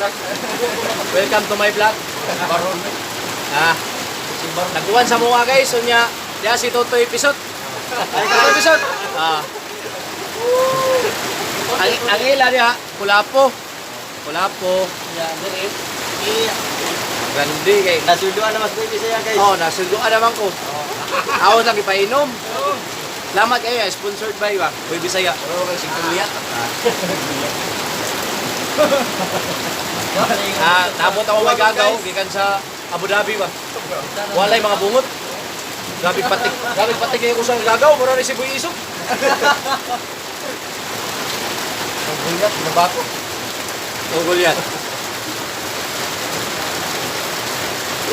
Welcome to my vlog. Nagkuhan sa mga guys, unya. Diya si Toto episode. Toto episode. Ang ila niya, Kulapo. Kulapo. Grande kay. Nasulduan na mas baby saya guys. Oh, nasulduan naman ko. Ako lang ipainom. Salamat kayo, sponsored by Boy Bisaya. Pero kang singkuliat. Nabot ako magagaw gikan sa Abu Dhabi ba. Walay mga bungot. Grabe patik kayo ko sa gagaw, mura ni si Boy Isok. Ang gulyat, nabako. Ang gulyat.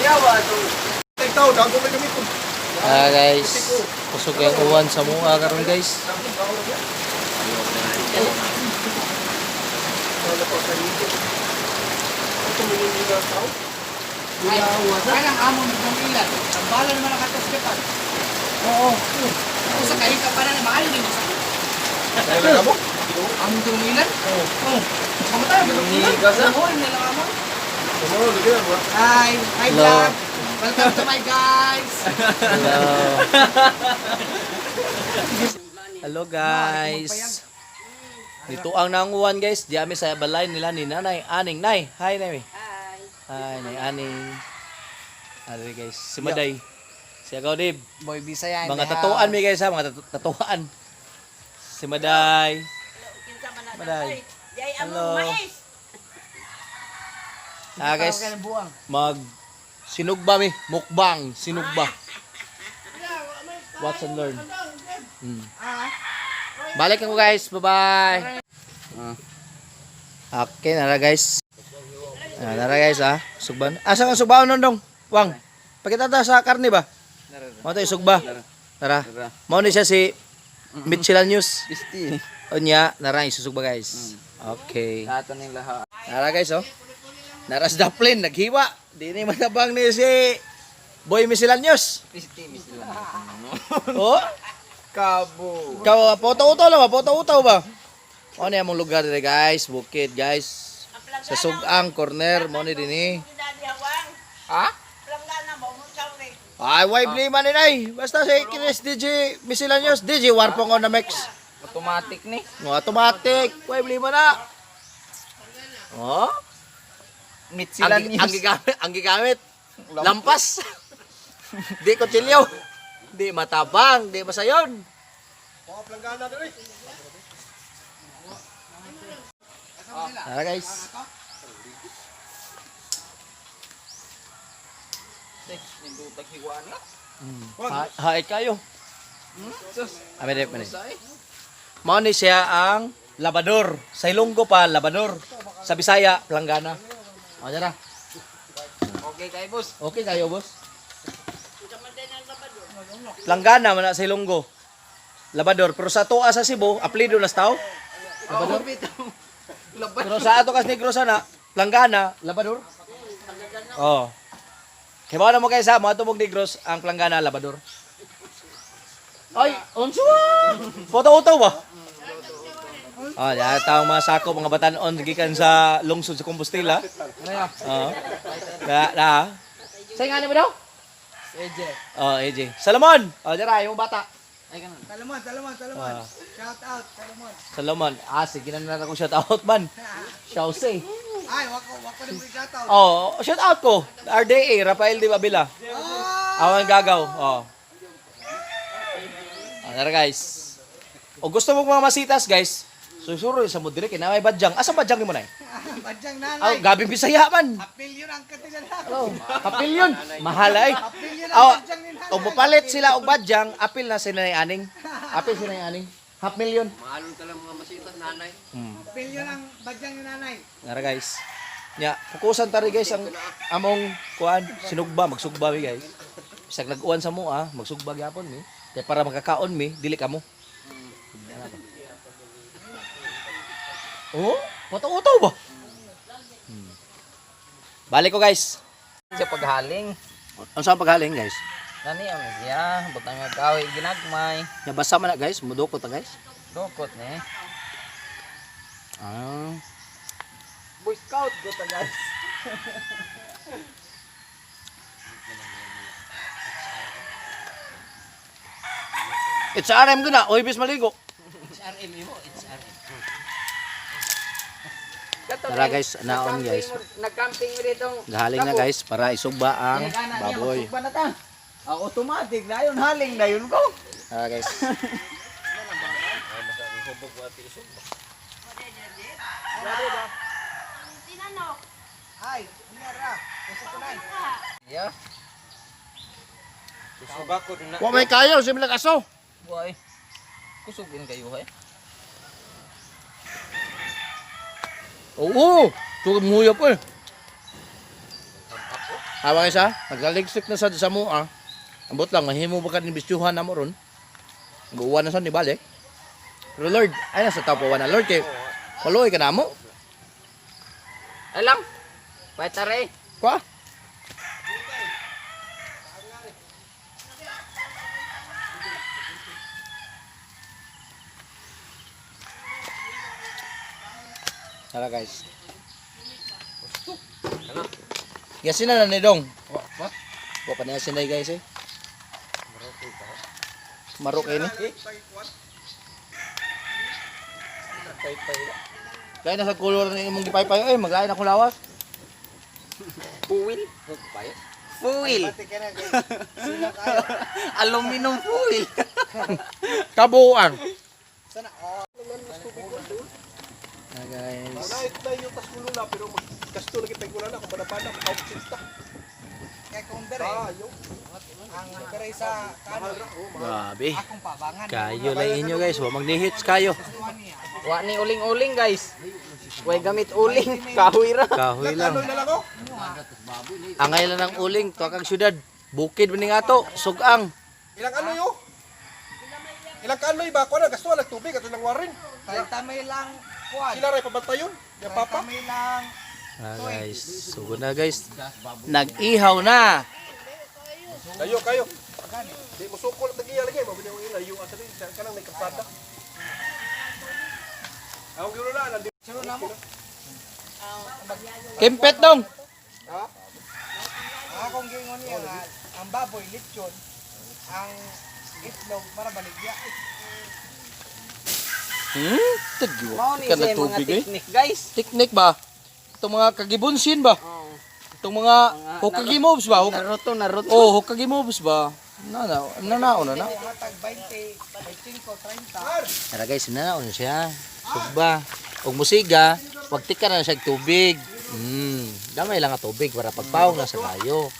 Iyawa to. Ikaw dago may gamit ko. Guys, kusog yung uwan sa mga karon guys. Kailang amon ng ilan. Tambala naman ang katas kapan. Oo. Ako sa kahit ka pa na mahal din mo sa. Kailan mo? Amon ng ilan? Oo. Kamatay mo ng ilan. Hoy na lang amon. Hi, Hello. vlog. Welcome to my guys. Hello. Hello guys. Dito ang nanguwan guys. Di ami sa balay nila ni Nanay Aning. Nay, hi Nay. Hi, Nay Aning. Ari guys, si Maday. Si Agaw Dib. Boy Bisaya. Mga tatuan mi guys ha, mga tatuan. Si Maday. Maday. Hello. Guys, mag sinugba mi, mukbang, sinugba. Watch and learn. Balik ako guys, bye-bye. Okay, nara guys. Nara guys ha, sugban. Asa ang sugbaon nun dong? Wang, pakita ta sa karne ba? Mo tayo sugba. Tara. Mao ni siya si Mitchell News. Pisti. Onya, nara isusugba guys. Okay. Lahat ng lahat. Nara guys oh. Naras daplin, naghiwa. Di ni matabang ni si Boy Miscellaneous. Pisti misila. Oh, Kabo. ikaw, utaw-utaw lang ba? Utaw-utaw ba? Ano yung mong lugar dito guys? Bukid guys. Sa Sugang Corner, mo ni din Ha? Ay, why blame man ni basta si Kinis DJ Miscellaneous. DJ, warpong on na mix. Automatic ni. No, automatic. Why blame na? Oh, Mitzilan ang gigamit. Lampas. Di kutsilyo. Di matabang, di masayon. Tara guys. Hai kayo. Amede. Mao ni siya ang labador. Sa Ilonggo pa labador. Sa Bisaya planggana. O dara. Okay kay boss. Okay kayo, boss? Planggana man na sa Ilonggo. Labador. Pero sa tuwa sa Cebu, aplido nas tao. Labador. Pero sa ato kas Negros na, planggana, labador. Oh. Kaya mo na mo kayo sa, mga tumog Negros, ang planggana, labador. Ay, onso Photo-auto ba? Oh, ya taong mga sako, mga batanon, gikan sa lungsod sa Compostela. Oo. Na. Say nga mo daw? AJ. Oh, AJ. Salomon! Oh, dira, yung bata. Salomon. Shout out, Salomon. Salomon. Sige na ako shout out man. Shause. Ay, wako na mo shout out. Oh, shout out ko. RDA, Rafael Di Babila. Awan gagaw. Oh. Tara guys. O gusto mo mga masitas guys, susuro sa mo dire kina may badyang. Asa badyang mo na? Badyang Oh, nanay. gabing Bisaya man. Apil yun ang katigan na. Oh, apil yun. Mahal ay. Apil yun Oh, ang badyang ni nanay. o mapalit sila og badyang, apil na sila ni aning. Apil sila ni aning. Half million. Maalon ka lang mga masitas nanay. Apil yun ang badyang ni nanay. Tara guys. Nya, fokusan tari guys ang among kuan, sinugba, magsugba mi guys. Bisag nag-uwan sa mo magsugba gyapon mi. Kaya para makakaon mi, dili kamo. Oh, pataw-utaw ba? Balik ko guys. Sa paghaling. Ano sa paghaling guys? Nani ang siya, butang nga kahoy ginagmay. Nabasa man na guys, mudukot na guys. Dokot ni. Ah. Boy Scout ko ta guys. It's RM ko na. Uy, bis maligo. HRM mo, HRM. Tara guys, naon guys. Nag-camping mo dito. Gahaling na guys para isugba ang baboy. Ba na ta? Automatic na yun, haling na yun ko. Tara guys. Tinanok. Ay, mira. Kasi ko na. Yeah. Susuga ko din na. Wa may kayo, simple aso. Buhay. Kusugin kayo eh. Oo. Tugod muya po eh. Hawa kayo sa? Naglaligsik na sa mo ah. Ambot lang, mahimo ba ka ni bistyuhan na mo ron? Buwan na sa ni balik. Pero Lord, ay nasa tapuan na Lord kay paluoy ka na mo. Ay lang. Pwede Kwa? Tara guys. Yasin na ni Dong. What? Wa pa niya sinay guys eh. Marok kayo ni. Kaya nasa kulor na imong gipay-pay eh, maglain ako lawas. Fuel. Fuel. Aluminum fuel. Kabuuan. Sana Na guys. Naik na yung tas kulo na pero gasto lagi tayo kulo na kung pada-pada outfit ta. kay kung dere. Yung Ang dere sa kanon. Grabe. Akong pabangan. Kayo lang inyo guys, wa magnihits kayo. Wa ni uling-uling guys. Way gamit uling, kahoy ra. Kahoy lang. ano na lang oh. Angay lang ng uling, tuwa kang syudad. Bukid man ato, sugang. Ilang ano yo? Ilang ano ba ko na gasto lang tubig at ilang warin. Kay tamay lang kuan. Sila ray pabantayon. Yung papa. Tamay lang. Ah guys, sugod na guys. Nag-ihaw na. Layo kayo. Di mo sukol tagiya lagi mo binaw layo asa din kanang may kapsada. Ako gyud na nandi. Sino na mo? Kimpet dong. Ha? Akong gingon niya nga ang baboy lechon, ang itlog para baligya. Tadyo. Mao ni Ka na sa mga tubig eh. technique guys. Teknik ba? Itong mga kagibunsin ba? Oh. Itong mga hokage moves ba? Naruto. Oh, hokage moves ba? Nanao na. Mga tag 20, 25, 30. Tara guys, nanao na siya. Sugba. Og musiga, wag tika na siya tubig. Damay lang nga tubig para pagpawong na sa kayo.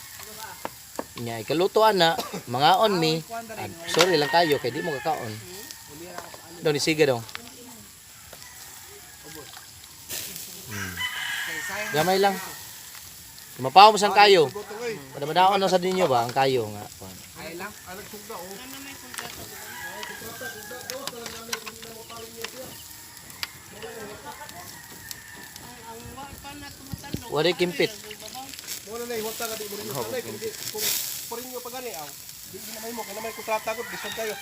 Nya ikalutuan na, mga on me. Sorry lang kayo kay di mo kakaon. Daw ni siga daw. Gamay lang. Mapaw mo sang kayo. Padamadaon na sa dinyo ba ang kayo nga. Ay lang. Wari kimpit. Mo na nay wata ka di mo rin sanay kung porinyo pa gani aw. Di ginamay mo kanamay kontrata ko bisag kayo.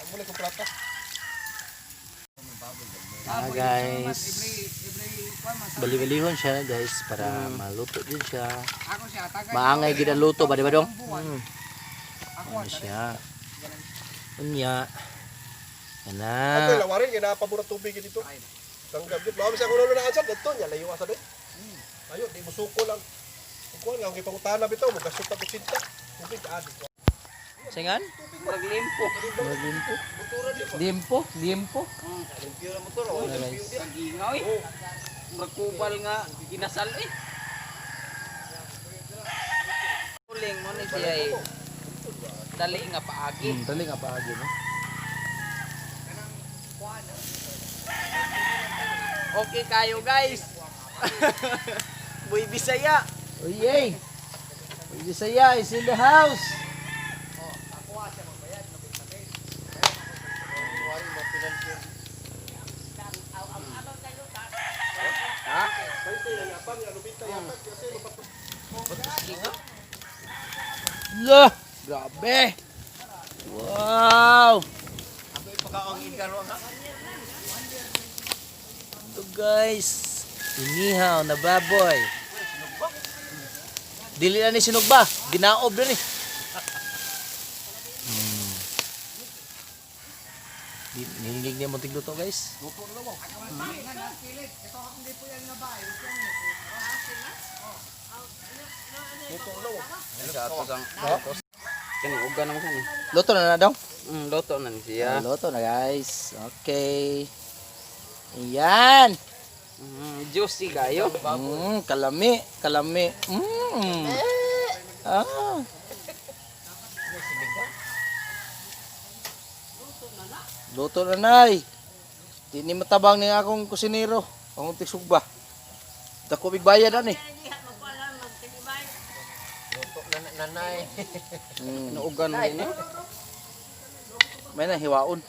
Amo na kontrata. Ah guys. Bali-balihon siya guys para maluto din siya. Ako siya tagay. Maangay gid ang luto ba di ba dong? Ako Ano siya? Unya. Ato Ana. lawarin kay napabura tubig dito. Tanggap gid. Mao sa kuno na ansat dito nya layo asa din. Ayo di mo suko lang. Kuan nga kay pangutana bitaw mo gasot ta kusinta. Tubig adi. Singan? Murag limpo. Limpo. Gingaw eh. Murag kubal nga ginasal eh. Uling mo ni siya eh. Dali nga paagi. Dali nga paagi no. Okay kayo guys. Boy Bisaya. Oh yay. Bisaya is in the house. Lah, grabe. Wow. guys. Inihaw na baboy. Dili na ni sinugba. Ginaob na ni. Nilingig niya mo tigluto guys. Kani uga naman kan. Luto na daw. Loto na siya. Luto na guys. Okay. Ayan. Juicy gayo. Kalami. Kalami. Ah. Luto na nay. Di ni matabang ni akong kusinero. Ang tigsugba. Dako big bayad ani. Nanay. Nauga na din. May na hiwaon.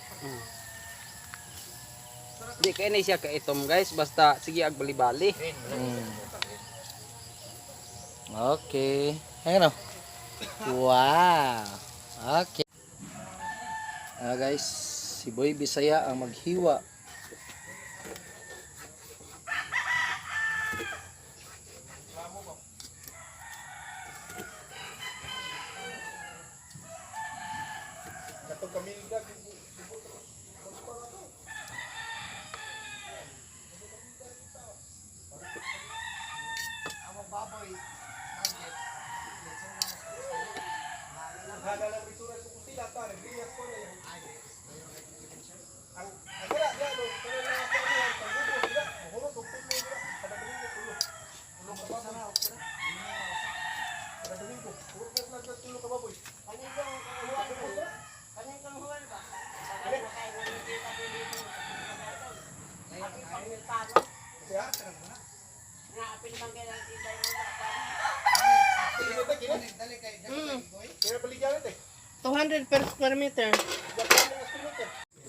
Di kay ni siya kaitom guys, basta sige ag bali-bali. Okay. Ayan o. Wow. Okay. Guys, si Boy Bisaya ang maghiwa.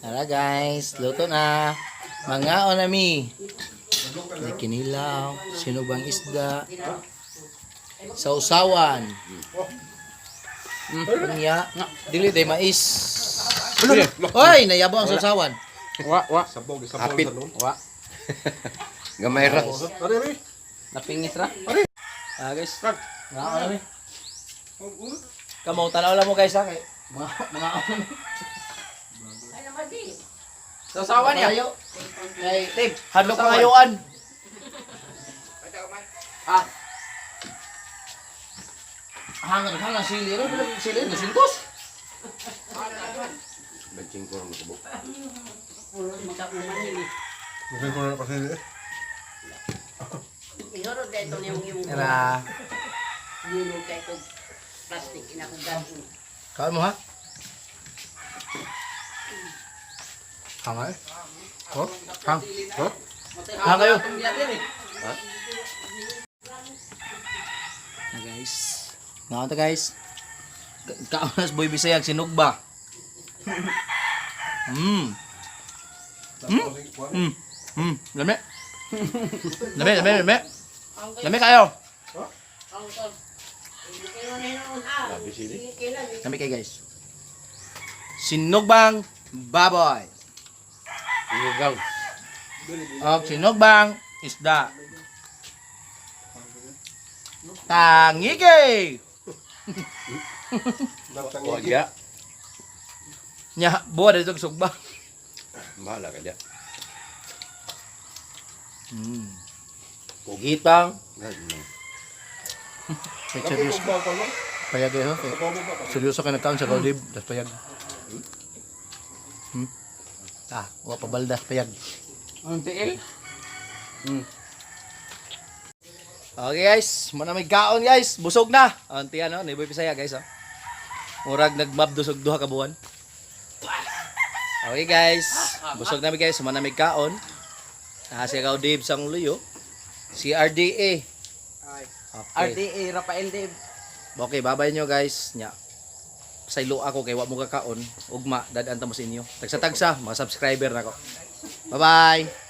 Tara guys, luto na. Mangaon na mi. May kinilaw, sinubang isda, sausawan. Kanya, dili day mais. Oy, nayabo ang sausawan. Wa. Sabog Hapit. sa loob. Wa. Gamay ra. Ari. Napingis ra. Guys, mangaon na mi. Kamo, tanaw lang mo guys ha. Mangaon na mi. Sasawa niya. Kay Tib, hadlok pangayuan. Hangan sili ro, sili na sintos. Benching ko ng kubok. Okay ko na kasi eh. Inoro dito yung Tara. yun kay ko plastic inakugan. Kaon mo ha? Hangal? Oh? Hang? Oh? Hang kayo? Ha? Guys. Ngayon to guys. Kaunas Boy Bisayag sinugba. Lami. Lami. Lami kayo. Lami kayo guys. Sinugbang baboy. Lugaw. Sinugbang isda. Tangige. Wagya. Nya, buwa dito sugba. Bahala ka dia. Pugitang. Seryoso. Payag eh, seryoso ka nagkaon sa Gaudib, das payag. Wa pa baldas payag. Ang tiil. Okay guys, muna may kaon guys, busog na. Anti ano, ni Boy Bisaya guys, oh. Murag nagmabdusog duha ka buwan. Okay guys, busog na mi guys, muna may kaon. Si Gaudib sang luyo. Si RDA. Okay. RDA Rafael Dave. Okay, babay nyo guys. Nya. Saylo ako kay wa mo kakaon. Ugma, dadaan ta mo sa inyo. Tagsa-tagsa, mga subscriber nako. Bye-bye.